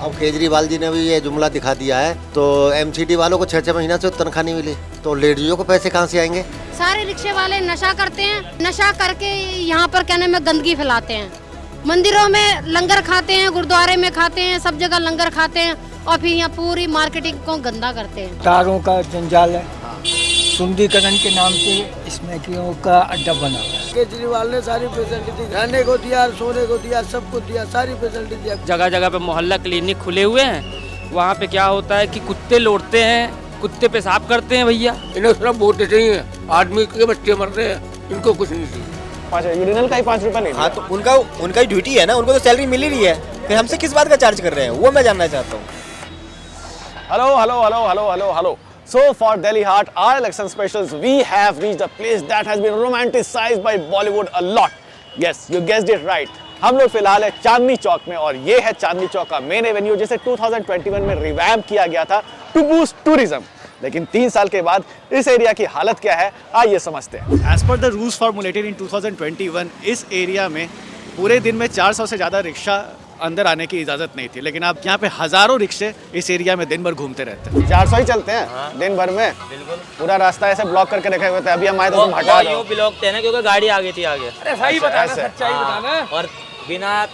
अब केजरीवाल जी ने भी ये जुमला दिखा दिया है, तो एमसीडी वालों को 6-6 महीना से तनख्वाह नहीं मिली, तो लेडीजों को पैसे कहाँ से आएंगे? सारे रिक्शे वाले नशा करते हैं, नशा करके यहाँ पर कहने में गंदगी फैलाते हैं। मंदिरों में लंगर खाते हैं, गुरुद्वारे में खाते हैं, सब जगह लंगर खाते हैं और फिर यहाँ पूरी मार्केटिंग को गंदा करते हैं। तारों का जंजाल है, सुंदरीकरण के नाम पे इसमें का अड्डा बना हुआ है। केजरीवाल ने सारी फैसिलिटी रहने को दिया, सोने को दिया, सब कुछ दिया, सारी फैसिलिटी दिया। जगह जगह पे मोहल्ला क्लिनिक खुले हुए हैं, वहाँ पे क्या होता है कि कुत्ते लौटते हैं, कुत्ते पेशाब करते हैं। भैया इन्हें सिर्फ वोट चाहिए, आदमी के बच्चे मर रहे हैं, इनको कुछ नहीं चाहिए। यूरिनल का ही 5 रुपए नहीं। हाँ तो उनका ही ड्यूटी है ना, उनको तो सैलरी मिल ही रही है, फिर हमसे किस बात का चार्ज कर रहे हैं, वो मैं जानना चाहता हूँ। Hello, hello, hello, hello, hello, hello. So for Delhi Heart, our election specials, we have reached a place that has been romanticized by Bollywood a lot. Yes, you guessed it right. हम लोग फिलहाल है चांदनी चौक में और ये है चांदनी चौक का main Avenue जिसे 2021 में रिवैम्प किया गया था टू बूस्ट टूरिज्म। लेकिन 3 साल के बाद इस एरिया की हालत क्या है, आइए समझते हैं। As per the rules formulated in 2021, इस एरिया में पूरे दिन में 400 से ज़्यादा रिक्शा अंदर आने की इजाज़त नहीं थी, लेकिन अब यहाँ पे हज़ारों रिक्शे इस एरिया में दिन भर घूमते रहते हैं। 400 ही चलते हैं। हाँ। दिन भर में बिल्कुल पूरा रास्ता ऐसे ब्लॉक करके रखे हुए थे। अभी हम आए तो तुम हटा दो। ब्लॉक थे ना क्योंकि गाड़ी आगे थी आगे। अरे सही बताना, सच्चाई बताना। और बिना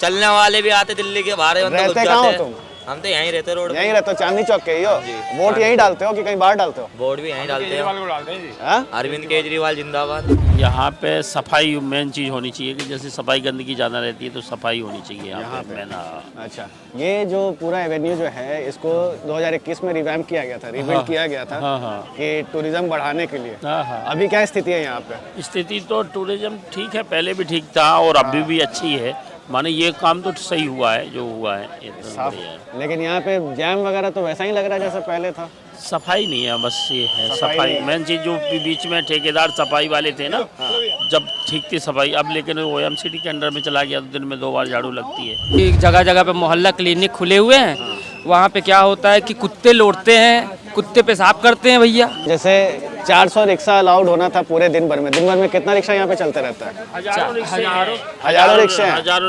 चलने वाले भी आते दिल्ली के बाहर। रहते कहाँ हो तुम? हम तो यहीं रहते, रोड यहीं रहते हो, चांदनी चौक के ही हो। वोट यहीं डालते हो कि कहीं बाहर डालते हो? वोट भी यहीं डालते हैं। अरविंद केजरीवाल जिंदाबाद। यहाँ पे सफाई मेन चीज़ होनी चाहिए कि जैसे सफाई गंदगी ज़्यादा रहती है तो सफाई होनी चाहिए यहाँ पे मेन। अच्छा, ये जो पूरा एवेन्यू जो है इसको 2021 में रिवैम्प किया गया था, रिबिल्ड किया गया था कि टूरिज्म बढ़ाने के लिए। अभी क्या स्थिति है यहाँ पे? स्थिति तो टूरिज्म ठीक है, पहले भी ठीक था और अभी भी अच्छी है। माने ये काम तो सही हुआ है जो हुआ है, ये तो बढ़िया है। लेकिन यहाँ पे जैम वगैरह तो वैसा ही लग रहा है जैसा पहले था। सफाई नहीं है, बस ये है सफाई मेन चीज़। जो बीच में ठेकेदार सफाई वाले थे ना, जब ठीक थी सफाई, अब लेकिन वो एमसीडी के अंडर में चला गया तो दिन में 2 बार झाड़ू लगती है। जगह जगह पे मोहल्ला क्लिनिक खुले हुए हैं, वहाँ पे क्या होता है कि कुत्ते लौटते हैं, कुत्ते पेशाब करते हैं। भैया जैसे 400 रिक्शा अलाउड होना था पूरे दिन भर में कितना रिक्शा यहाँ पे चलते रहता है? हजारों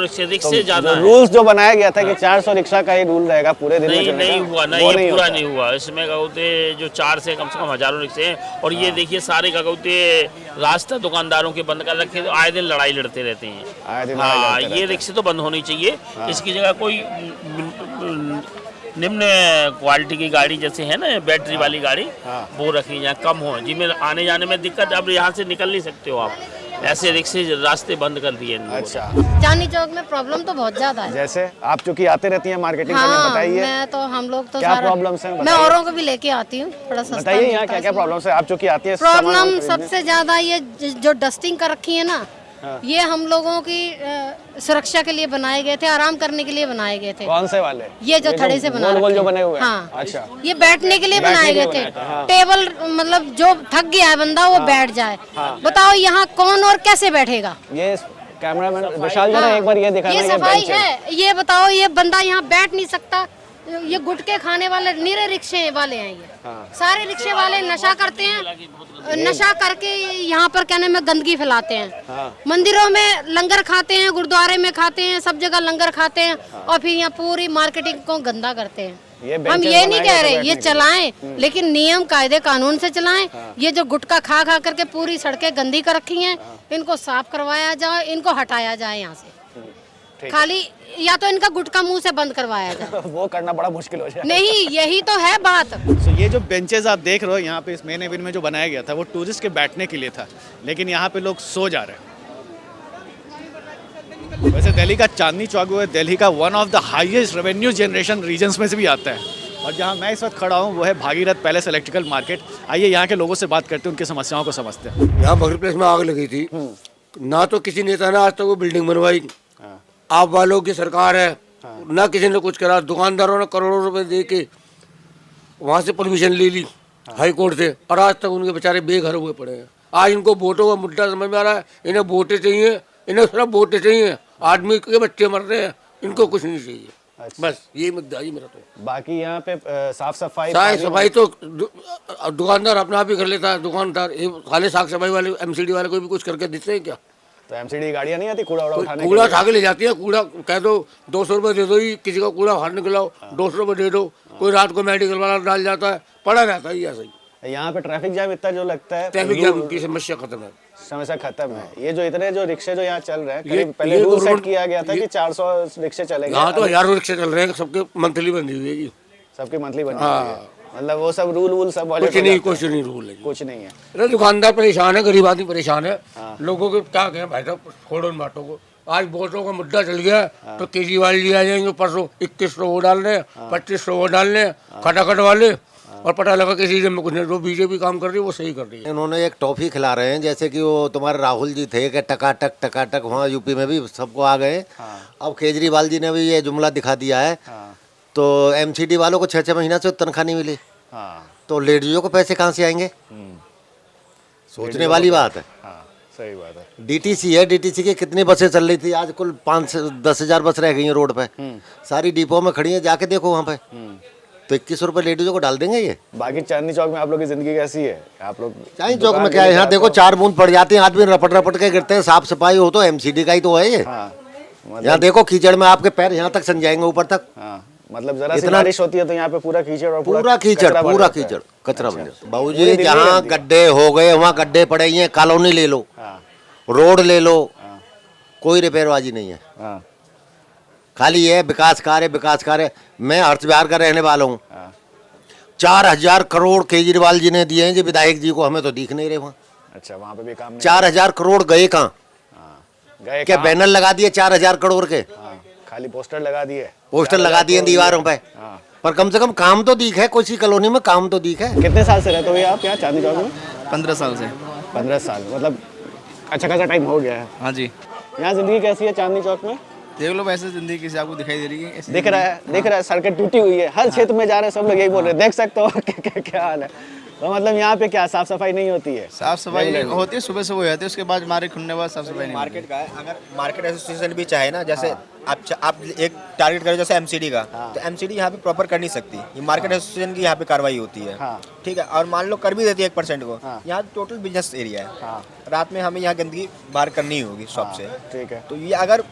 रिक्शे ज़्यादा। रूल्स जो बनाया गया था कि 400 रिक्शा का ही रूल रहेगा पूरे दिन में, नहीं हुआ ना, ये पूरा नहीं हुआ। इसमें कहते जो 4 से कम हजारों रिक्शे हैं। और ये देखिए सारे कहते रास्ता दुकानदारों के बंद कर रखे, तो आए दिन लड़ाई लड़ते रहते हैं। हाँ, ये रिक्शे तो बंद होनी चाहिए। इसकी जगह कोई निम्न क्वालिटी की गाड़ी जैसे है ना बैटरी वाली गाड़ी, वो रखी जाए, कम हो, जिसमें आने जाने में दिक्कत। अब यहाँ से निकल नहीं सकते हो आप, ऐसे रिक्शे रास्ते बंद कर दिए। अच्छा, चांदनी चौक में प्रॉब्लम तो बहुत ज्यादा है। जैसे आप चूंकि आते रहती हैं मार्केटिंग करने, बताइए। मैं तो हम लोग तो क्या प्रॉब्लम्स हैं? मैं औरों को भी लेके आती हूँ, थोड़ा सस्ता बताइए यहाँ क्या क्या प्रॉब्लम्स है। आप चूंकि आती है, प्रॉब्लम सबसे ज्यादा ये जो डस्टिंग कर रखी है ना, ये हम लोगों की सुरक्षा के लिए बनाए गए थे, आराम करने के लिए बनाए गए थे। कौन से वाले? ये जो थड़े से बना गोल जो बने हुए हैं। हाँ, अच्छा, ये बैठने के लिए बनाए गए थे। टेबल मतलब जो थक गया है बंदा वो बैठ जाए। बताओ यहाँ कौन और कैसे बैठेगा? ये कैमरामैन विशाल जरा एक बार ये दिखाना। ये सफाई है, ये बताओ, ये बंदा यहाँ बैठ नहीं सकता। ये गुटके खाने वाले निरे रिक्शे वाले हैं, ये सारे रिक्शे वाले नशा करते हैं, नशा करके यहाँ पर कहने में गंदगी फैलाते हैं। मंदिरों में लंगर खाते हैं, गुरुद्वारे में खाते हैं, सब जगह लंगर खाते हैं और फिर यहाँ पूरी मार्केटिंग को गंदा करते हैं। हम ये नहीं कह रहे ये चलाएं, लेकिन नियम कायदे कानून से चलाएं। ये जो गुटखा खा खा करके पूरी सड़कें गंदी कर रखी हैं, इनको साफ करवाया जाए, इनको हटाया जाए यहाँ से। खाली या तो इनका गुटखा मुंह से बंद करवाया जाए। वो करना बड़ा मुश्किल हो जाए। नहीं, यही तो है बात। ये जो बेंचेस आप देख रहे हो यहाँ पे इस मेन एवेन्यू में जो बनाया गया था, वो टूरिस्ट के बैठने के लिए था, लेकिन यहाँ पे लोग सो जा रहे हैं। वैसे दिल्ली का चांदनी चौक वो दिल्ली का one of the highest revenue generation regions में से भी आता है। और जहाँ मैं इस वक्त खड़ा हूँ वो है भागीरथ पैलेस इलेक्ट्रिकल मार्केट। आइए यहाँ के लोगों से बात करते हैं, उनकी समस्याओं को समझते हैं। यहाँ भगीरथ पैलेस में आग लगी थी, ना तो किसी नेता ने आज तक वो बिल्डिंग बनवाई। आप वालों की सरकार है, ना किसी ने कुछ करा। दुकानदारों ने करोड़ों रुपए दे के वहाँ से परमिशन ले ली हाई कोर्ट से, और आज तक उनके बेचारे बेघर हुए पड़े हैं। आज इनको वोटों का मुद्दा समझ में आ रहा है, इन्हें वोटें चाहिए, इन्हें सिर्फ वोटें चाहिए, आदमी के बच्चे मर रहे हैं, इनको कुछ नहीं चाहिए। अच्छा। बस ये मुद्दा ही मेरा। तो बाकी यहाँ पे साफ सफाई तो दुकानदार अपना आप ही कर लेता है। दुकानदार खाली साफ सफाई वाले एमसीडी वाले कोई भी कुछ करके देते हैं क्या? तो एमसीडी गाड़ियाँ नहीं आती कूड़ा उठाने कूड़ा उठा के ले जाती है। कूड़ा कह दो 200 रुपये दे दो, ही किसी का कूड़ा बाहर निकलाओ 200 रुपये दे दो, कोई रात को मेडिकल वाला डाल जाता है, पड़ा रहता है ऐसा ही। यहाँ पे ट्रैफिक जाम इतना जो लगता है, ट्रैफिक जाम की समस्या खत्म है, समस्या खत्म है। ये जो इतने जो रिक्शे जो यहाँ चल रहे हैं, पहले रूल सेट किया गया था कि 400 रिक्शे चलेंगे, यहाँ तो हजारों रिक्शे चल रहे हैं, सबके मंथली बंदी हुई है जी, सबकी मंथली बनी हुई है। मतलब वो सब रूल सब कुछ नहीं रूल है, कुछ नहीं है। अरे दुकानदार परेशान है, गरीब आदमी परेशान है, लोगों को क्या कहें भाई साहब, छोड़ो इन बातों को। आज वोटों का मुद्दा चल गया तो केजरीवाल जी आ जाएंगे परसों, 2100 वो डाल रहे, 2500 वो डाल रहे, खटाखट वाले, और पता लगा किसी में कुछ नहीं, जो बीजेपी काम कर रही है वो सही कर रही है। इन्होंने एक टॉफी खिला रहे हैं, जैसे कि वो तुम्हारे राहुल जी थे कि टकाटक वहाँ यूपी में भी सबको आ गए। अब केजरीवाल जी ने भी ये जुमला दिखा दिया है, तो एमसीडी वालों को 6-6 महीना से तनख्वाह नहीं मिली, तो लेडीजों को पैसे कहाँ से आएंगे? सोचने वाली बात है। सही बात है। डीटीसी है, डीटीसी की कितनी बसें चल रही थी, आज कुल 5 से 10 हजार बस रह गई हैं रोड पे, सारी डिपो में खड़ी हैं, जाके देखो वहाँ पे। तो 21 रुपये लेडीजों को डाल देंगे ये। बाकी चांदनी चौक में आप लोग की जिंदगी कैसी है? आप लोग चांदनी चौक में क्या है, यहाँ देखो 4 बूंद पड़ जाते हैं, आदमी रपट के गिरते हैं, साफ सफाई हो तो एमसीडी का ही तो है ये। यहाँ देखो कीचड़ में आपके पैर यहाँ तक सन जाएंगे, ऊपर तक। मतलब जरा सी बारिश होती है तो यहाँ पे पूरा कीचड़ और पूरा कीचड़ कचरा बन जाता है। बाबूजी जहाँ गड्ढे हो गए वहाँ गड्ढे पड़े हैं, कॉलोनी ले लो, रोड ले लो, कोई रिपेयरबाजी नहीं है, खाली है विकास कार्य। मैं हर्षविहार का रहने वाला हूँ, 4000 करोड़ केजरीवाल जी ने दिए हैं जी विधायक जी को, हमें तो दिख नहीं रहे वहाँ। अच्छा, वहाँ पे भी काम नहीं। 4000 करोड़ गए कहाँ? गए क्या बैनर लगा दिए 4000 करोड़ के? खाली पोस्टर लगा दिए, दीवारों पे, पर कम से कम काम तो दिख है, किसी कॉलोनी में काम तो दिख है। कितने साल से रहते हो आप यहाँ चांदनी चौक में? 15 साल से। 15 साल, मतलब अच्छा खासा टाइम हो गया है। हाँ जी। यहाँ जिंदगी कैसी है चांदनी चौक में? देख लो वैसे जिंदगी किसी आपको दिखाई दे रही है? दिख रहा है, सड़कें टूटी हुई है, हर क्षेत्र में जा रहे हैं, सब लोग यही बोल रहे हैं, देख सकते हो क्या हाल है। तो मतलब यहाँ पे क्या साफ सफाई नहीं होती है? साफ सफाई होती है, सुबह से हो जाती है, उसके बाद मार्केट खुलने के बाद साफ सफाई नहीं। मार्केट का है, अगर मार्केट एसोसिएशन भी चाहे ना, जैसे आप एक टारगेट करें जैसे एमसीडी का, तो एमसीडी यहाँ पे प्रॉपर कर नहीं सकती, ये मार्केट एसोसिएशन की यहाँ पे कार्रवाई होती है, ठीक है। और मान लो कर भी देती है 1% को, यहाँ टोटल बिजनेस एरिया है, रात में हमें यहाँ गंदगी बाहर करनी होगी शॉप से, ठीक है। तो ये अगर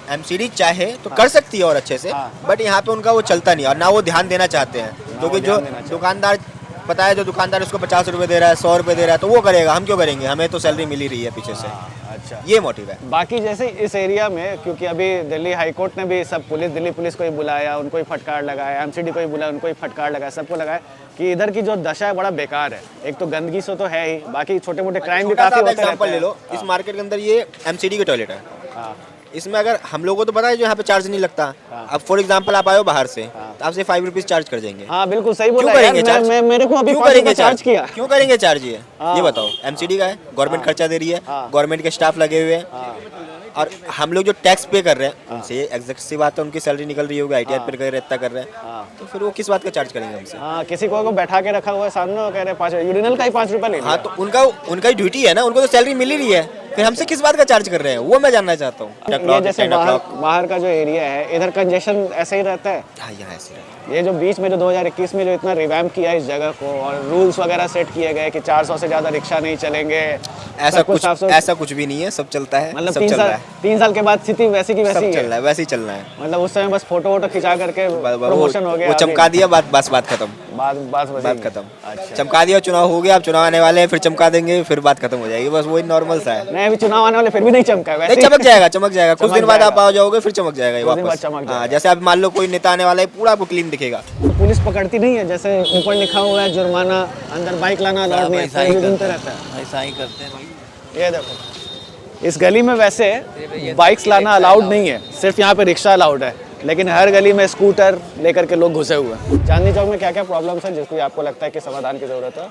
एमसीडी चाहे तो कर सकती है और अच्छे से, बट यहाँ पे उनका वो चलता नहीं और ना वो ध्यान देना चाहते हैं, क्योंकि जो दुकानदार पता है, जो दुकानदार उसको 50 रुपये दे रहा है, 100 रुपये दे रहा है, तो वो करेगा, हम क्यों करेंगे, हमें तो सैलरी मिल ही रही है पीछे से। अच्छा, ये मोटिव है। बाकी जैसे इस एरिया में, क्योंकि अभी दिल्ली हाई कोर्ट ने भी सब दिल्ली पुलिस को ही बुलाया, उनको ही फटकार लगाया, एमसीडी को ही बुलाया, उनको ही फटकार लगाया, सबको लगाया कि इधर की जो दशा है बड़ा बेकार है। एक तो गंदगी से तो है ही, बाकी छोटे मोटे क्राइम भी काफी होते हैं। ले लो, इस मार्केट के अंदर ये एमसीडी की टॉयलेट है, इसमें अगर हम लोगों को तो पता है जो यहाँ पे चार्ज नहीं लगता, अब फॉर एग्जांपल आप आए हो बाहर से, तो आपसे 5 रुपीज चार्ज कर देंगे। हाँ बिल्कुल सही बोला। क्यों करेंगे चार्ज? मेरे को अभी क्यों करेंगे चार्ज किया? क्यों करेंगे चार्ज? ये बताओ, एमसीडी का है, गवर्नमेंट खर्चा दे रही है, गवर्नमेंट के स्टाफ लगे हुए हैं, और हम लोग जो टैक्स पे कर रहे हैं उनसे एग्जैक्ट सी बात है, उनकी सैलरी निकल रही होगी, ITR पे कर रहे, इतना कर रहे हैं, तो फिर वो किस बात का चार्ज करेंगे हमसे? हाँ, किसी को बैठा के रखा हुआ है सामने, वो कह रहे 5 यूरिनल का ही 5 रुपये ले। हाँ, तो उनका ही ड्यूटी है ना, उनको तो सैलरी मिल ही रही है, फिर हमसे किस बात का चार्ज कर रहे हैं, वो मैं जानना चाहता हूँ। ये जैसे बाहर का जो एरिया है, इधर कंजेशन ऐसे ही रहता है। हाँ, यहाँ ऐसे रहता है। ये जो बीच में जो 2021 में जो इतना रिवैम्प किया इस जगह को, और रूल्स वगैरह सेट किए गए कि 400 से ज़्यादा रिक्शा नहीं चलेंगे, ऐसा कुछ भी नहीं है, सब चलता है। मतलब 3 साल के बाद स्थिति वैसी की वैसी चल रहा है, वैसे ही चलना है। मतलब उस समय बस फोटो वोटो खिंचा करके प्रमोशन हो गया, वो चमका दिया, बात खत्म, बात खत्म। चमका दिया, चुनाव हो गया, अब चुनाव आने वाले हैं, फिर चमका देंगे, फिर बात खत्म हो जाएगी, बस वही नॉर्मल सा है। नहीं, अभी चुनाव आने वाले फिर भी नहीं चमका, वैसे चमक जाएगा, कुछ दिन बाद आप आ जाओगे, फिर चमक जाएगा वापस। हाँ, जैसे आप मान लो कोई नेता आने वाला है, पूरा आपको क्लीन दिखेगा। पुलिस पकड़ती नहीं है, जैसे ऊपर लिखा हुआ है जुर्माना, अंदर बाइक लाना अलाउड नहीं है, ऐसा ही करते हैं भाई। ये देखो, इस गली में वैसे बाइक्स लाना अलाउड नहीं है, सिर्फ यहाँ पे रिक्शा अलाउड है, लेकिन हर गली में स्कूटर लेकर के लोग घुसे हुए हैं। चांदनी चौक में क्या क्या प्रॉब्लम्स है जिसको आपको लगता है कि समाधान की जरूरत है?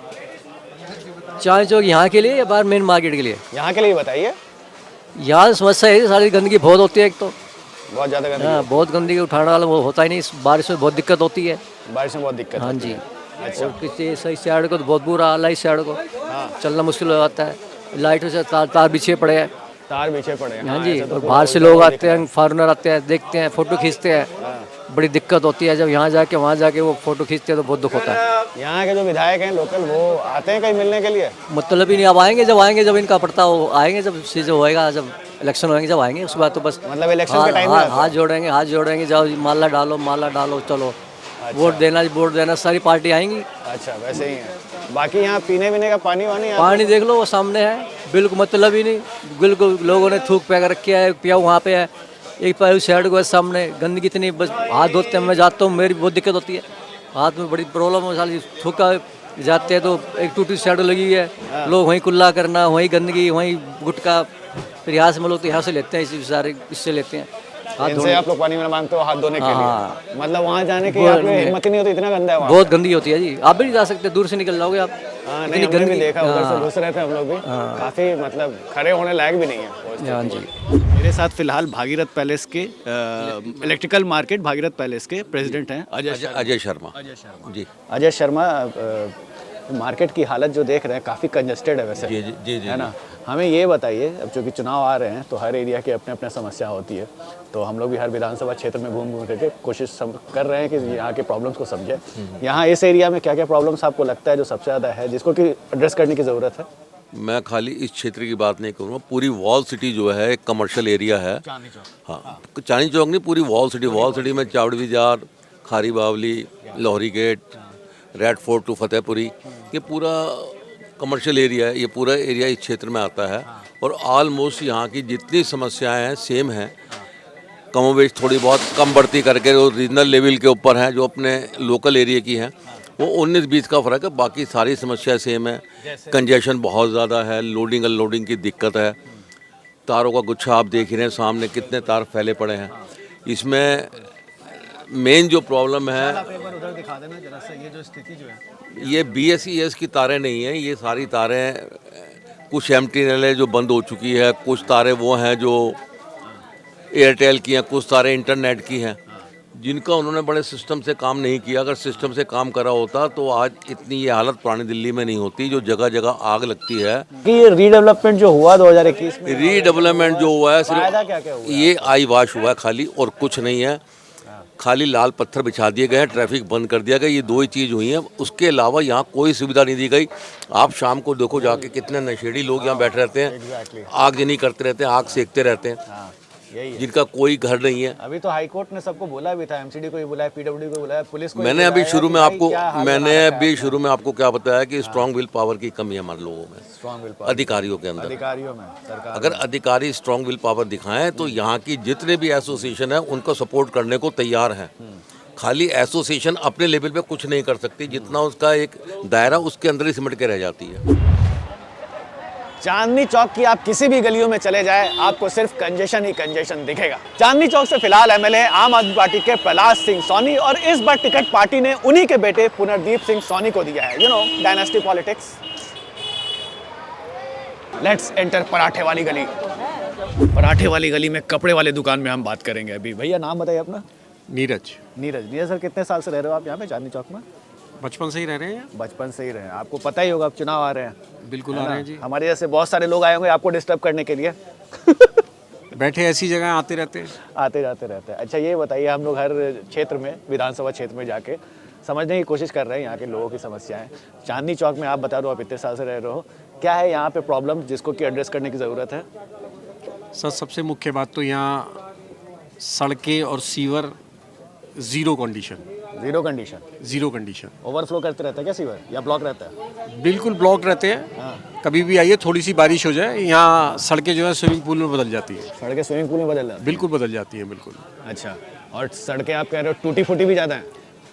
चांदनी चौक यहाँ के लिए या बाहर मेन मार्केट के लिए? यहाँ के लिए बताइए। यहाँ समस्या है, सारी गंदगी बहुत होती है, एक तो बहुत ज़्यादा गंदगी। हाँ, बहुत गंदगी उठाने वाला वो होता ही नहीं, बारिश में बहुत दिक्कत होती है। बारिश में बहुत दिक्कत? हाँ जी। अच्छा। और किसी सही साइड को तो बहुत बुरा हाल है, इस साइड को चलना मुश्किल हो जाता है, लाइटों से तार बिछे पड़े हैं, तार बिछे पड़े हैं। हाँ जी। और बाहर से लोग आते हैं, फॉरेनर आते हैं, देखते हैं, फोटो खींचते हैं, बड़ी दिक्कत होती है। जब यहाँ जाके वहाँ जाके वो फ़ोटो खींचते हैं तो बहुत दुख होता है। यहाँ के जो विधायक हैं लोकल, वो आते हैं कहीं मिलने के लिए? मतलब ही नहीं, अब आएंगे जब इनका पड़ता हो, आएंगे जब चीज़ होएगा, जब इलेक्शन होएंगे जब आएंगे, उसके बाद तो बस मतलब इलेक्शन के टाइम में हाथ जोड़ेंगे, जाओ माला डालो चलो। अच्छा। वोट देना, सारी पार्टी आएंगी। अच्छा, वैसे ही है। बाकी यहाँ पीने वीने का पानी देख लो, वो सामने है, बिल्कुल मतलब ही नहीं, बिल्कुल लोगों ने थूक पे रखी है, पिया वहाँ पे है, एक पैर साइड को है सामने, गंदगी इतनी, बस हाथ धोते हैं। मैं जाता हूँ, मेरी बहुत दिक्कत होती है, हाथ में बड़ी प्रॉब्लम है, साली थूका जाते हैं तो एक टूटी साइड लगी हुई है, लोग वहीं कुल्ला करना, वहीं गंदगी, वहीं गुटका, फिर यहाँ से हम लोग तो यहाँ से लेते हैं, इससे लेते हैं। इनसे आप लोग पानी में मांगते हो हाथ धोने के लिए? मतलब वहाँ जाने की आप में हिम्मत ही नहीं होती, इतना गंदा है वहाँ? बहुत गंदगी होती है जी, आप भी नहीं जा सकते, दूर से निकल जाओगे आप। नहीं, हमने भी देखा, उधर से घुस रहे थे हम लोग भी, काफी मतलब खड़े होने लायक भी नहीं है। हाँ जी। मेरे साथ फिलहाल भागीरथ पैलेस के इलेक्ट्रिकल मार्केट भागीरथ पैलेस के प्रेसिडेंट हैं अजय शर्मा जी। अजय शर्मा, मार्केट की हालत जो देख रहे हैं काफ़ी कंजस्टेड है वैसे, जी, है ना? हमें ये बताइए, अब चूँकि चुनाव आ रहे हैं तो हर एरिया की अपने अपने समस्या होती है, तो हम लोग भी हर विधानसभा क्षेत्र में घूम करके कोशिश कर रहे हैं कि यहाँ के प्रॉब्लम्स को समझें। यहाँ इस एरिया में क्या क्या प्रॉब्लम्स आपको लगता है जो सबसे ज़्यादा है, जिसको कि एड्रेस करने की ज़रूरत है? मैं खाली इस क्षेत्र की बात नहीं करूँगा, पूरी वॉल सिटी जो है एक कमर्शियल एरिया है। हाँ, चांदनी चौक नहीं, पूरी वॉल सिटी में चावड़ी Bazar, Khari Baoli, Lahori Gate, Red Fort to Fatehpuri, ये पूरा कमर्शियल एरिया है। ये पूरा एरिया इस क्षेत्र में आता है और ऑलमोस्ट यहाँ की जितनी समस्याएं हैं सेम हैं, कमोबेश थोड़ी बहुत कम बढ़ती करके वो रीजनल लेवल के ऊपर हैं, जो अपने लोकल एरिया की हैं वो 19-20 का फ़र्क है, बाकी सारी समस्या सेम है। कंजेशन बहुत ज़्यादा है, लोडिंग अनलोडिंग की दिक्कत है, तारों का गुच्छा आप देख ही रहे हैं सामने कितने तार फैले पड़े हैं। इसमें मेन जो प्रॉब्लम है, आप एक बार उधर दिखा देना जरा सा, ये जो स्थिति जो है, ये BSES की तारें नहीं हैं, ये सारी तारें कुछ MTNL है जो बंद हो चुकी है, कुछ तारें वो हैं जो एयरटेल की हैं, कुछ तारें इंटरनेट की हैं, जिनका उन्होंने बड़े सिस्टम से काम नहीं किया। अगर सिस्टम से काम करा होता तो आज इतनी ये हालत पुरानी दिल्ली में नहीं होती, जो जगह जगह आग लगती है। कि ये रीडेवलपमेंट जो हुआ 2021 में, रीडेवलपमेंट जो हुआ है फायदा क्या हुआ? ये आई वाश हुआ है खाली, और कुछ नहीं है। खाली लाल पत्थर बिछा दिए गए हैं, ट्रैफिक बंद कर दिया गया, ये दो ही चीज़ हुई हैं। उसके अलावा यहाँ कोई सुविधा नहीं दी गई। आप शाम को देखो जाके कितने नशेड़ी लोग यहाँ बैठे रहते हैं, आगजनी करते रहते हैं, आग सेकते रहते हैं, जिनका कोई घर नहीं है। अभी तो हाई कोर्ट ने सबको बोला भी था, MCD को भी बुलाया, PWD को बुलाया, पुलिस को। मैंने अभी शुरू में आपको क्या बताया कि स्ट्रॉन्ग विल पावर की कमी है हमारे लोगों में, स्ट्रॉन्ग विल पावर अधिकारियों के अंदर, अधिकारियों में, सरकार। अगर अधिकारी स्ट्रॉन्ग विल पावर दिखाएं तो यहाँ की जितने भी एसोसिएशन है उनको सपोर्ट करने को तैयार हैं। खाली एसोसिएशन अपने लेवल पे कुछ नहीं कर सकती, जितना उसका एक दायरा उसके अंदर ही सिमट के रह जाती है। चांदनी चौक की आप किसी भी गलियों में चले जाए, आपको सिर्फ कंजेशन ही कंजेशन दिखेगा। चांदनी चौक से फिलहाल MLA आम आदमी पार्टी के प्रहलाद सिंह सोनी, और इस बार टिकट पार्टी ने उन्हीं के बेटे पुनर्दीप सिंह सोनी को दिया है। Dynasty politics. लेट्स एंटर पराठे वाली गली। पराठे वाली गली में कपड़े वाले दुकान में हम बात करेंगे अभी। भैया नाम बताइए अपना। नीरज सर, कितने साल से रह रहे हो आप यहाँ पे चांदनी चौक में? बचपन से ही रह रहे हैं। बचपन से ही रहे हैं, आपको पता ही होगा अब चुनाव आ रहे हैं। बिल्कुल आ रहे हैं जी। हमारे जैसे बहुत सारे लोग आए होंगे आपको डिस्टर्ब करने के लिए। बैठे ऐसी जगह आते रहते हैं, आते जाते रहते हैं। अच्छा ये बताइए, हम लोग हर क्षेत्र में, विधानसभा क्षेत्र में जाके समझने की कोशिश कर रहे हैं यहाँ के लोगों की समस्याएं। चांदनी चौक में आप बता दो, आप इतने साल से रह रहे हो, क्या है यहाँ पे प्रॉब्लम जिसको कि एड्रेस करने की ज़रूरत है? सर सबसे मुख्य बात तो यहाँ सड़कें और सीवर ज़ीरो कंडीशन। ओवरफ्लो करते रहता है क्या सीवर, या ब्लॉक रहता है? बिल्कुल ब्लॉक रहते हैं। कभी भी आइए, थोड़ी सी बारिश हो जाए, यहाँ सड़कें जो है स्विमिंग पूल में बदल जाती है। सड़कें स्विमिंग पूल में बदल जाती है? बिल्कुल बदल जाती है, बिल्कुल। अच्छा, और सड़कें आप कह रहे हो टूटी फूटी भी ज़्यादा है?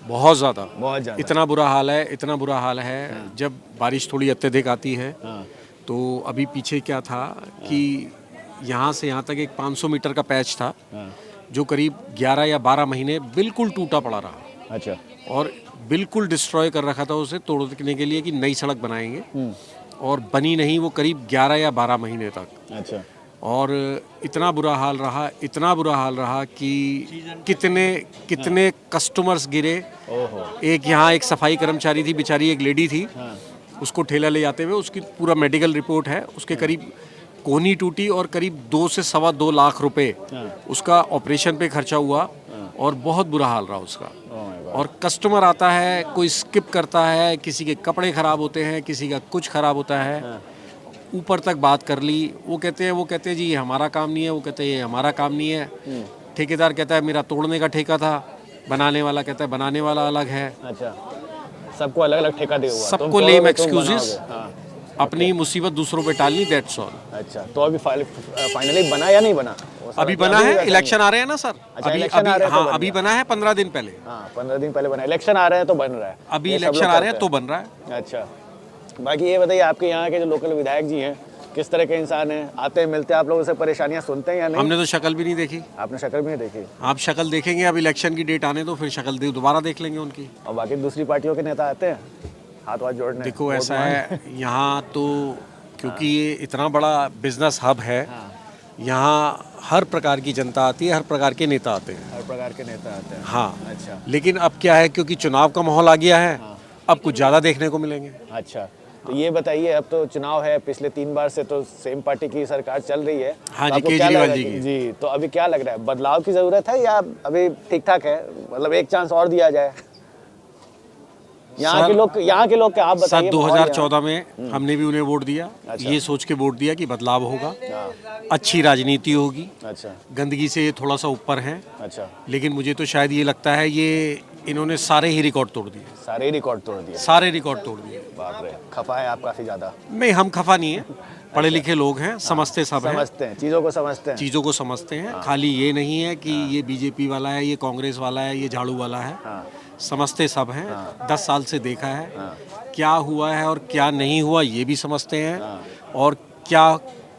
बहुत ज़्यादा। इतना बुरा हाल है। जब बारिश थोड़ी अत्यधिक आती है तो अभी पीछे क्या था कि यहाँ से यहाँ तक एक 500 मीटर का पैच था, जो करीब 11 या 12 महीने बिल्कुल टूटा पड़ा रहा। अच्छा। और बिल्कुल डिस्ट्रॉय कर रखा था उसे तोड़ने के लिए कि नई सड़क बनाएंगे, और बनी नहीं वो करीब 11 या 12 महीने तक। अच्छा। और इतना बुरा हाल रहा कि कितने कस्टमर्स गिरे। एक यहाँ एक सफाई कर्मचारी थी, बेचारी एक लेडी थी, उसको ठेला ले जाते हुए, उसकी पूरा मेडिकल रिपोर्ट है, उसके करीब कोहनी टूटी और करीब 2 से 2.25 लाख रुपए उसका ऑपरेशन पे खर्चा हुआ, और बहुत बुरा हाल रहा उसका। और कस्टमर आता है, कोई स्किप करता है, किसी के कपड़े ख़राब होते हैं, किसी का कुछ ख़राब होता है। ऊपर तक बात कर ली, वो कहते हैं जी ये हमारा काम नहीं है, वो कहते हैं ये हमारा काम नहीं है। ठेकेदार कहता है मेरा तोड़ने का ठेका था, बनाने वाला कहता है बनाने वाला अलग है। अच्छा, सबको अलग अलग ठेका दिया हुआ, सबको लेम एक्सक्यूजेस, अपनी मुसीबत दूसरों पे टालनी, दैट्स ऑल। अच्छा, तो अभी फाइनली बना या नहीं बना? अभी बना है, इलेक्शन आ रहे हैं ना सर। अभी बना है 15 दिन पहले। 15 दिन पहले बना, इलेक्शन आ रहे हैं तो बन रहा है। अभी इलेक्शन आ रहे हैं तो बन रहा है। अच्छा, बाकी ये बताइए आपके यहाँ के जो लोकल विधायक जी हैं किस तरह के इंसान हैं? आते हैं, मिलते हैं आप लोगों से, परेशानियां सुनते हैं या नहीं? हमने तो शक्ल भी नहीं देखी। आपने शक्ल भी नहीं देखी? आप शक्ल देखेंगे, अब इलेक्शन की डेट आने तो फिर शक्ल दोबारा देख लेंगे उनकी। और बाकी दूसरी पार्टियों के नेता आते हैं हाथ वाथ जोड़ने? देखो ऐसा है यहाँ तो, क्योंकि ये इतना बड़ा बिजनेस हब है, यहाँ हर प्रकार की जनता आती है, हर प्रकार के नेता आते हैं। हर प्रकार के नेता आते हैं। हाँ। अच्छा, लेकिन अब क्या है, क्योंकि चुनाव का माहौल आ गया है, अब कुछ ज़्यादा देखने को मिलेंगे। अच्छा, तो ये बताइए, अब तो चुनाव है, पिछले 3 बार से तो सेम पार्टी की सरकार चल रही है। हाँ तो जी, केजरीवाल जी की। जी, तो अभी क्या लग रहा है, बदलाव की जरूरत है या अभी ठीक ठाक है? मतलब एक चांस और दिया जाए? यहाँ के लोग क्या, आप बताइए। 2014 में हमने भी उन्हें वोट दिया। अच्छा। ये सोच के वोट दिया कि बदलाव होगा, अच्छी राजनीति होगी। अच्छा, गंदगी से ये थोड़ा सा ऊपर हैं। अच्छा, लेकिन मुझे तो शायद ये लगता है ये इन्होंने सारे ही रिकॉर्ड तोड़ दिए। सारे रिकॉर्ड तोड़ दिए? सारे रिकॉर्ड तोड़ दिए। बाप रे, खफा है आप काफी ज्यादा? नहीं, हम खफा नहीं है, पढ़े लिखे लोग हैं, समझते सब हैं, समझते हैं चीज़ों को, समझते हैं चीज़ों को समझते हैं। खाली ये नहीं है कि ये बीजेपी वाला है, ये कांग्रेस वाला है, ये झाड़ू वाला है, समझते सब हैं। 10 साल से देखा है क्या हुआ है और क्या नहीं हुआ, ये भी समझते हैं, और क्या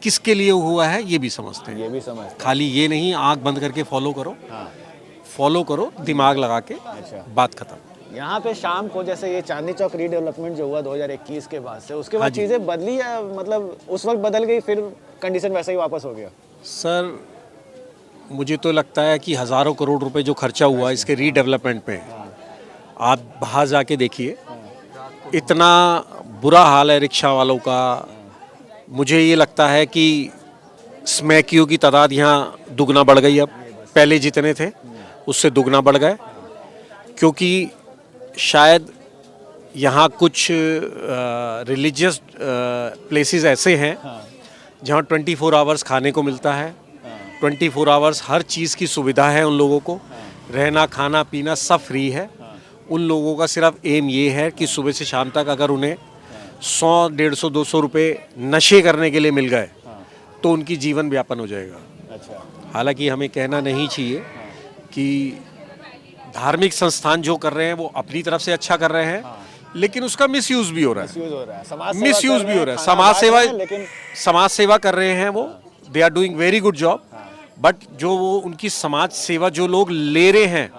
किसके लिए हुआ है ये भी समझते हैं। ये भी समझते हैं। खाली ये नहीं आंख बंद करके फॉलो करो, दिमाग लगा के। अच्छा, बात खत्म। यहाँ पे शाम को जैसे ये चांदनी चौक रीडेवलपमेंट जो हुआ 2021 के बाद से, उसके बाद चीज़ें बदली या मतलब उस वक्त बदल गई, फिर कंडीशन वैसा ही वापस हो गया? सर मुझे तो लगता है कि हज़ारों करोड़ रुपए जो खर्चा हुआ इसके रीडेवलपमेंट पे, आप बाहर जाके देखिए, इतना बुरा हाल है रिक्शा वालों का। मुझे ये लगता है कि स्मैकियों की तादाद यहाँ दुगना बढ़ गई। अब पहले जितने थे उससे दुगना बढ़ गए, क्योंकि शायद यहाँ कुछ रिलीजियस प्लेसेस ऐसे हैं जहाँ 24 आवर्स खाने को मिलता है, 24 आवर्स हर चीज़ की सुविधा है उन लोगों को, रहना खाना पीना सब फ्री है। उन लोगों का सिर्फ एम ये है कि सुबह से शाम तक अगर उन्हें 100, 150, 200 रुपये नशे करने के लिए मिल गए तो उनकी जीवन व्यापन हो जाएगा। अच्छा, हालांकि हमें कहना नहीं चाहिए कि धार्मिक संस्थान जो कर रहे हैं वो अपनी तरफ से अच्छा कर रहे हैं, लेकिन उसका मिसयूज भी हो रहा है। मिसयूज भी हो रहा है। समाज सेवा कर रहे हैं वो, they are doing very good job, but जो वो उनकी समाज सेवा जो लोग ले रहे हैं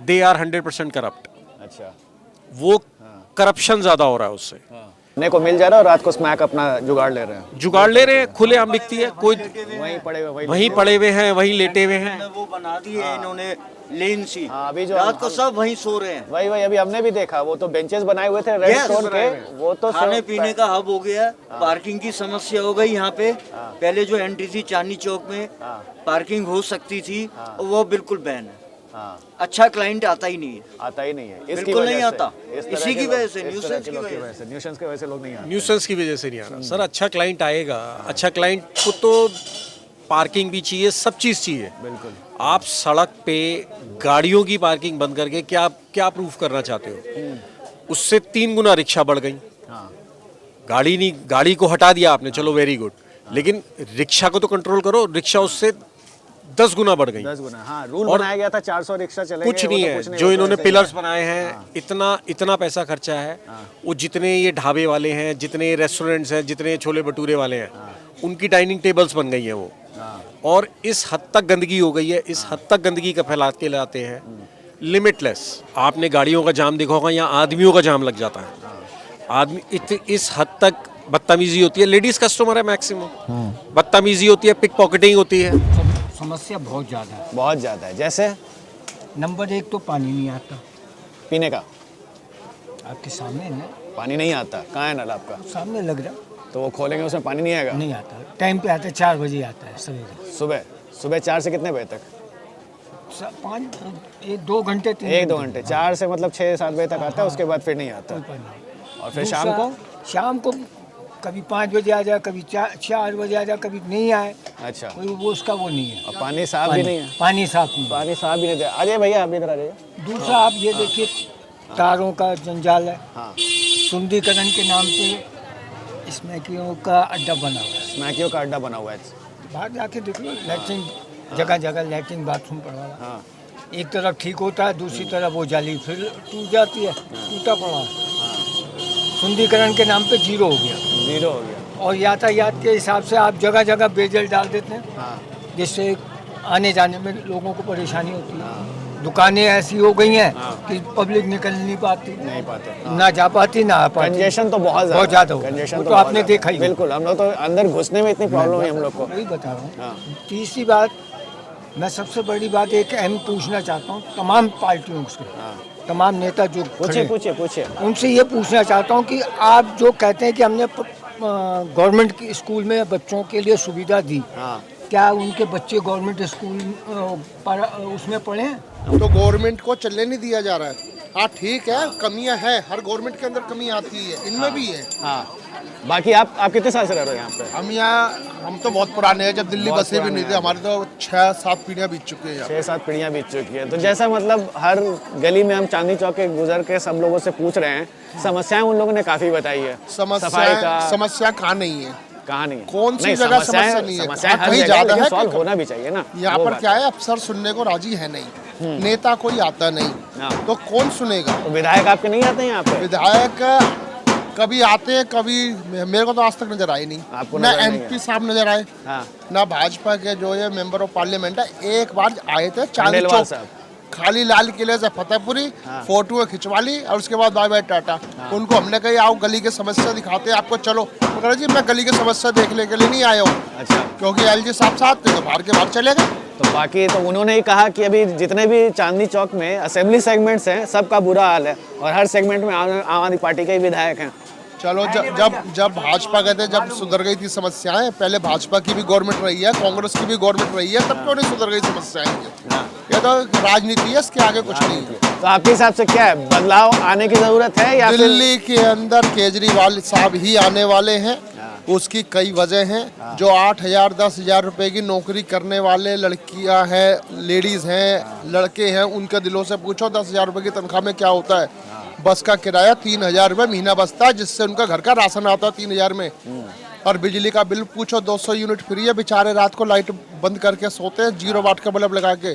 दे आर 100% करप्ट। अच्छा, वो करप्शन ज्यादा हो रहा है उससे। खाने को मिल जा रहा है और रात को स्मैक अपना जुगाड़ ले रहे हैं, खुले आम बिकती है, कोई वहीं पड़े हुए हैं, वहीं लेटे हुए हैं। वो बना दी है इन्होंने लेन सी, अभी जो रात को सब वहीं सो रहे हैं। वही अभी हमने भी देखा, वो तो बेंचेस बनाए हुए थे रेड स्टोन के, वो तो खाने पीने का हब हो गया। पार्किंग की समस्या हो गई यहाँ पे। पहले जो एंट्री थी चांदनी चौक में पार्किंग हो सकती थी, वो बिल्कुल बैन है। अच्छा क्लाइंट आता ही नहीं है, बिल्कुल नहीं आता। इसी की वजह से, न्यूसेंस की वजह से लोग नहीं आते। न्यूसेंस की वजह से नहीं आ रहा सर। अच्छा क्लाइंट आएगा, अच्छा क्लाइंट को तो पार्किंग भी चाहिए, सब चीज़ चाहिए। बिल्कुल। आप सड़क पे गाड़ियों की पार्किंग बंद करके क्या प्रूफ करना चाहते हो? उससे 3 गुना रिक्शा बढ़ गई। गाड़ी को हटा दिया आपने, चलो वेरी गुड, लेकिन रिक्शा को तो कंट्रोल करो। रिक्शा उससे 10 गुना बढ़ गई। 10 गुना, हाँ। रूल बनाया गया था 400 रिक्शा चलेंगे। कुछ नहीं है, जो इन्होंने पिलर्स बनाए हैं, इतना पैसा खर्चा है। वो जितने ये ढाबे वाले हैं, जितने रेस्टोरेंट्स हैं, जितने छोले भटूरे वाले हैं, उनकी डाइनिंग टेबल्स बन गई हैं वो। और इस हद तक गंदगी हो गई है, इस हद तक गंदगी का फैला के लाते हैं, लिमिटलेस। आपने गाड़ियों का जाम देखा होगा, यहाँ आदमियों का जाम लग जाता है। इस हद तक बदतमीजी होती है। लेडीज कस्टमर है मैक्सिमम, बदतमीजी होती है, पिक पॉकेटिंग होती है। समस्या बहुत ज़्यादा है। जैसे नंबर 1 तो पानी नहीं आता पीने का। आपके सामने है ना, पानी नहीं आता। कहाँ है नल आपका? सामने लग रहा। तो वो खोलेंगे उसमें पानी नहीं आएगा? नहीं आता, टाइम पे आता है, 4 बजे आता है सवेरे। सुबह 4 से कितने बजे तक? ये 2 घंटे 3 1-2 घंटे 4 से मतलब 6-7 बजे तक आता है, उसके बाद फिर नहीं आता। और फिर शाम को कभी 5 बजे आ जाए, कभी 4 बजे आ जाए, कभी नहीं आए। अच्छा, कोई वो उसका वो नहीं है। और पानी साफ भी नहीं है? पानी साफ नहीं, पानी साफ भी नहीं है। अजय भैया आप इधर आ जाइए। दूसरा आप ये देखिए तारों का जंजाल है। सुंदरीकरण के नाम पे स्मैकियों का अड्डा बना हुआ है। स्मैकियों का अड्डा बना हुआ है। बाहर जाके देख लो, लैट्रिन जगह जगह लैट्रिन बाथरूम पड़ा हुआ है। एक तरफ ठीक होता है, दूसरी तरफ वो जाली फिर टूट जाती है, टूटा पड़ा है। सुंदरीकरण के नाम पे जीरो हो गया। और यातायात के हिसाब से आप जगह जगह पेयजल डाल देते हैं, जिससे आने जाने में लोगों को परेशानी होती है। दुकानें ऐसी हो गई हैं कि पब्लिक निकल नहीं पाती, ना जा पाती ना आ पाती। कंजेशन तो बहुत ज़्यादा हो, कंजेशन तो आपने देखा ही। बिल्कुल, हम लोग तो अंदर घुसने में इतनी प्रॉब्लम है हम लोग को। वही बता रहा हूँ। तीसरी बात, मैं सबसे बड़ी बात एक अहम पूछना चाहता हूँ तमाम पार्टियों से, तमाम नेता जो पूछिए उनसे ये पूछना चाहता हूँ कि आप जो कहते हैं कि हमने गवर्नमेंट की स्कूल में बच्चों के लिए सुविधा दी, क्या उनके बच्चे गवर्नमेंट स्कूल पर उसमें पढ़े हैं? तो गवर्नमेंट को चलने नहीं दिया जा रहा है। हाँ ठीक है, कमियां हैं, हर गवर्नमेंट के अंदर कमी आती है, इनमें भी है। बाकी आप कितने साल से रह रहे हो यहाँ पे? हम तो बहुत पुराने हैं, जब दिल्ली बसें भी नहीं थी, हमारे तो 6-7 पीढ़ियाँ बीत चुकी हैं। 6-7 पीढ़ियाँ बीत चुकी है। तो जैसा मतलब हर गली में हम चांदनी चौक के गुजर के सब लोगों से पूछ रहे हैं, समस्याएं उन लोगों ने काफ़ी बताई है। समस्या कहाँ नहीं है? कहाँ नहीं है? कौन सी जगह समस्या नहीं है? कहीं ज़्यादा है, सॉल्व होना भी चाहिए ना। यहाँ पर क्या है, अफसर सुनने को राजी है नहीं, नेता कोई आता नहीं, तो कौन सुनेगा? तो विधायक आपके नहीं आते हैं यहाँ पे? विधायक कभी आते हैं, कभी मेरे को तो आज तक नजर आए नहीं। ना MP साहब नजर आए, ना भाजपा के जो ये मेंबर ऑफ पार्लियामेंट है। एक बार आए थे चांदनी चौक, खाली लाल किले से फतेहपुरी फोटो खिंचवा ली और उसके बाद बाय बाय टाटा। उनको हमने कही आओ गली की समस्या दिखाते हैं आपको, चलो। तो कह रहे जी मैं गली की समस्या देखने के लिए नहीं आया हूँ। अच्छा, क्योंकि LG साहब साथ थे तो बाहर के बाहर चले गए। तो बाकी तो उन्होंने ही कहा कि अभी जितने भी चांदनी चौक में असेंबली सेगमेंट्स हैं सबका बुरा हाल है, और हर सेगमेंट में आम आदमी पार्टी के ही विधायक हैं। चलो जब भाजपा कहते जब सुधर गई थी समस्याएं, पहले भाजपा की भी गवर्नमेंट रही है, कांग्रेस की भी गवर्नमेंट रही है, तब क्यों नहीं सुधर गई समस्याएं? ये तो राजनीति है, इसके आगे कुछ नहीं है। तो आपके हिसाब से क्या है, बदलाव आने की जरूरत है या दिल्ली के अंदर केजरीवाल साहब ही आने वाले हैं? उसकी कई वजह हैं। जो 8,000 10,000 रुपए की नौकरी करने वाले लड़कियां हैं, लेडीज हैं, लड़के हैं, उनके दिलों से पूछो 10,000 रुपए की तनख्वाह में क्या होता है? बस का किराया 3,000 रुपये महीना बचता है, जिससे उनका घर का राशन आता है 3,000 में। और बिजली का बिल पूछो 200 यूनिट फ्री है। बेचारे रात को लाइट बंद करके सोते हैं 0 वाट का बल्ब लगा के।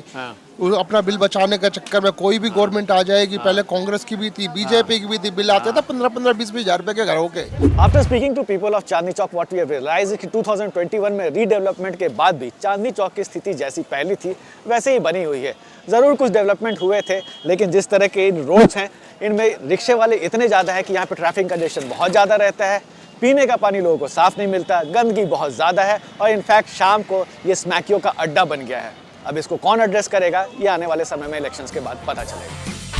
अपना बिल बचाने के चक्कर में कोई भी गवर्नमेंट आ जाएगी, पहले कांग्रेस की भी थी, बीजेपी की भी थी, बिल आते थे 15-15 20-20 हज़ार रुपए के घरों के। After speaking to people of Chandni Chowk what we have realised कि 2021 में रीडेवलपमेंट के बाद भी चांदनी चौक की स्थिति जैसी पहली थी वैसे ही बनी हुई है। ज़रूर कुछ डेवलपमेंट हुए थे, लेकिन जिस तरह के इन रोड्स हैं इनमें रिक्शे वाले इतने ज़्यादा है कि यहाँ पे ट्रैफिक कंजेशन बहुत ज़्यादा रहता है, पीने का पानी लोगों को साफ़ नहीं मिलता, गंदगी बहुत ज़्यादा है, और इनफैक्ट शाम को ये स्मैकियों का अड्डा बन गया है। अब इसको कौन एड्रेस करेगा, ये आने वाले समय में इलेक्शंस के बाद पता चलेगा।